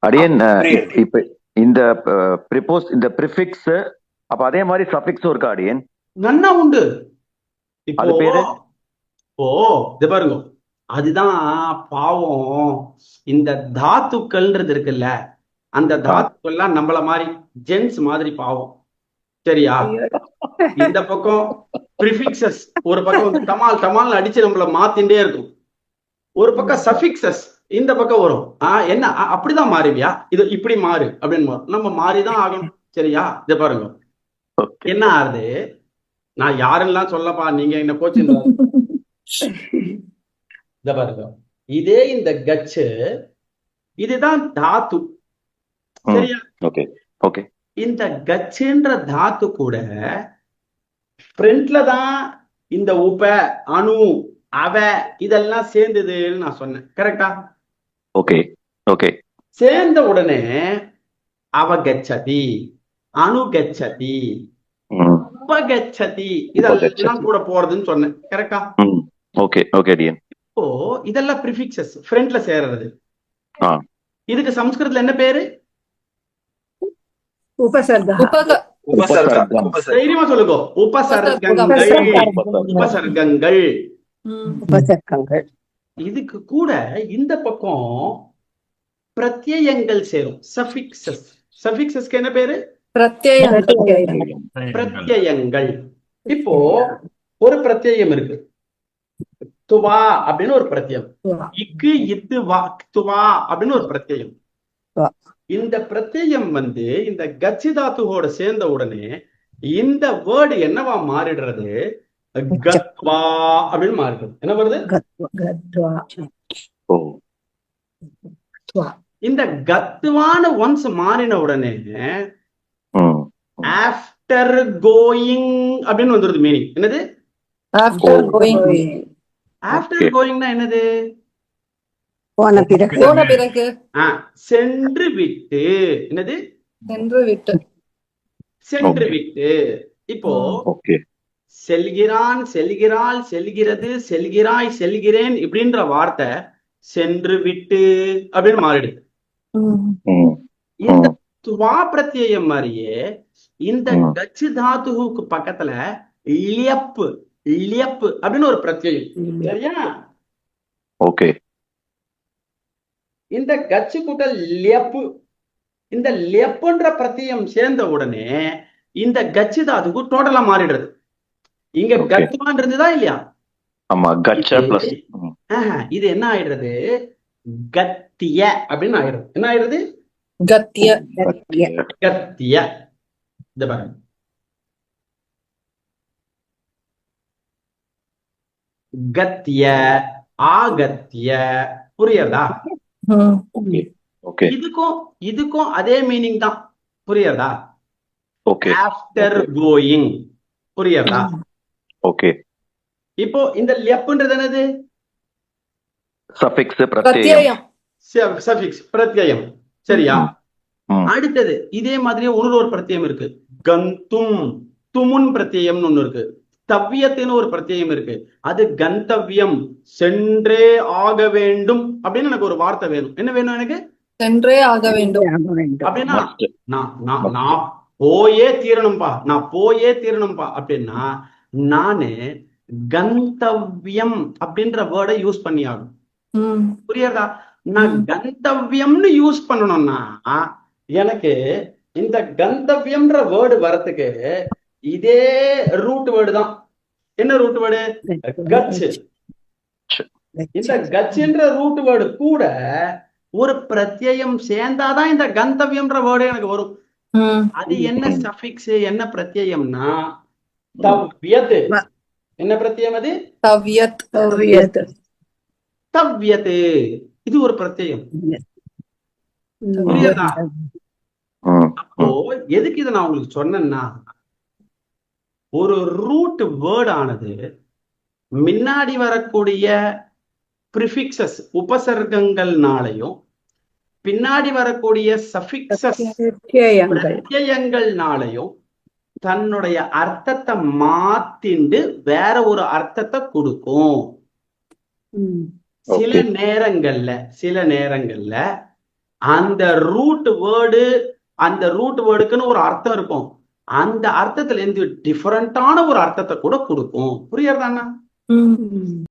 அடியன் புரியுது. இப்ப இந்த இந்த ப்ரிஃபிக்ஸ் அப்ப அதே மாதிரி சஃபிக்ஸும் இருக்கா அடியன்? நன்னா உண்டு. இப்போ அது பேரு இது பாருங்க, அதுதான் பாவம். இந்த தாத்துக்கள்ன்றது இருக்குல்ல, அந்த தாத்துக்கள்லாம் நம்மள மாதிரி ஜென்ஸ் மாதிரி பாவம். சரியா? இந்த பக்கம் ப்ரிஃபிக்சஸ் ஒரு பக்கம் வந்து டமால் டமால் அடிச்சு நம்மள மாத்திண்டே இருக்கும். ஒரு பக்கம் சஃபிக்சஸ் இந்த பக்கம் வரும். என்ன அப்படிதான் மாறுவியா, இது இப்படி மாறு அப்படின்னு மாறும். நம்ம மாறிதான் ஆகணும். சரியா? இதை பாருங்க என்ன ஆறுது. நான் யாருன்னெல்லாம் சொல்லப்பா, நீங்க என்ன கோச்சு. இத பாருங்க, இதே இந்த கச்சு இதுதான் தாத்து. சரியா? இந்த கச்சுன்ற தாத்து கூட ஃப்ரண்ட்ல தான் இந்த உப அணு அவ இதெல்லாம் சேர்ந்ததுன்னு நான் சொன்னேன். கரெக்டா? ஓகே. சேர்ந்த உடனே அவகச்சதி, அணுகச்சதி, உபகச்சதி இதெல்லாம் கூட போறதுன்னு சொன்னேன். கரெக்டா? ஓகே டியன். இப்போ இதெல்லாம் ப்ரிஃபிக்சஸ் ஃப்ரண்ட்ல சேர்றது. இதுக்கு சமஸ்கிருதத்துல என்ன பேரு? தைரியமா சொல்லுங்க. உபசர்க்கங்கள். இதுக்கு கூட இந்த பக்கம் பிரத்யயங்கள் சேரும். சஃபிக்சஸ்க்கு என்ன பேரு? பிரத்யயங்கள். இப்போ ஒரு பிரத்யயம் இருக்கு, துவா அப்படின்னு ஒரு பிரத்யம். இக்கு இத்து வா துவா அப்படின்னு ஒரு பிரத்யம். இந்த பிரத்யம் வந்து இந்த கச்சி தாத்துவோட சேர்ந்த உடனே இந்த வேர்டு என்னவா மாறிடுறது? கத்வா அப்படின்னு மாறிடுறது. என்ன வருது? இந்த கத்வான ஒன்ஸ் மாறின உடனே ஆஃப்டர் கோயிங் அப்படின்னு வந்துருது மீனிங். என்னது ஆஃப்டர் கோயிங்னா? என்னது? போன பிறகு. சென்று விட்டு. என்னது? சென்று விட்டு. இப்போ செல்கிறான், செல்கிறாள், செல்கிறது, செல்கிறாய், செல்கிறேன் இப்படின்ற வார்த்தை சென்று விட்டு அப்படின்னு மாறிடுது. இந்த துவா பிரத்யயம் மாதிரியே இந்த கச்சு தாத்துவுக்கு பக்கத்துல லியப்பு அப்படின்னு ஒரு பிரத்யயம். சரியா? இந்த கச்சு கூட்டல் லியப்பு, இந்த லியப்புன்ற பிரத்யயம் சேர்ந்த உடனே இந்த கச்சு தாத்துக்கு டோட்டலா மாறிடுறது. இங்க கத்துவான் இருந்ததா இல்லையா? இது என்ன ஆயிடுறது? கத்திய அப்படின்னு ஆயிடுறது. என்ன ஆயிடுறது? கத்திய. இந்த பாருங்க, கத்திய, ஆகத்திய. புரியுதா? இதுக்கும் அதே மீனிங் தான். புரியுதா? After going. புரியுதா? இப்போ இந்த லெப்ன்றது என்னது? சஃபிக்ஸ் பிரத்யயம். சரியா? அடுத்தது இதே மாதிரியே ஒரு பிரத்யயம் இருக்கு. கந்தும் துமுன் பிரத்யயம்னு ஒண்ணு இருக்கு. தவ்யத்துன்னு ஒரு பிரத்யயம் இருக்கு. அது கந்தவ்யம், சென்றே ஆக வேண்டும் அப்படின்னு எனக்கு ஒரு வார்த்தை வேணும். என்ன வேணும் எனக்கு? சென்றே ஆக வேண்டும். அப்படின்னா நான் போயே தீரணும்பா அப்படின்னா நானு கந்தவ்யம் அப்படின்ற வேர்டை யூஸ் பண்ணி ஆகும். புரியுதா? நான் கந்தவ்யம்னு யூஸ் பண்ணணும்னா எனக்கு இந்த கந்தவ்யம்ன்ற வேர்டு வரத்துக்கு இதே ரூட் வேர்டு தான். என்ன ரூட் வேர்டு? கட்ச். இந்த கட்ச்ன்ற ரூட் வேர்டு கூட ஒரு பிரத்யயம் சேர்ந்தாதான் இந்த கந்தவ்யம்ன்ற வேர்டு எனக்கு வரும். அது என்ன சஃபிக்ஸ், என்ன பிரத்யயம்னா தவ்யத். என்ன பிரத்யயம் அது? தவ்யத். இது ஒரு பிரத்யயம். புரியுதா? அப்போ எதுக்கு இதை நான் உங்களுக்கு சொன்னேன்னா, ஒரு ரூட் வேர்ட் ஆனது முன்னாடி வரக்கூடிய பிரிஃபிக்சஸ் உபசர்க்கங்கள்னாலையும் பின்னாடி வரக்கூடிய சஃபிக்சஸ் பிரத்யயங்கள்னாலையும் தன்னுடைய அர்த்தத்தை மாத்திண்டு வேற ஒரு அர்த்தத்தை கொடுக்கும். சில நேரங்கள்ல அந்த ரூட் வேர்டுக்குன்னு ஒரு அர்த்தம் இருக்கும். அந்த அர்த்தத்துல இருந்து டிஃபரண்டான ஒரு அர்த்தத்தை கூட கொடுக்கும். புரியுறதாண்ணா?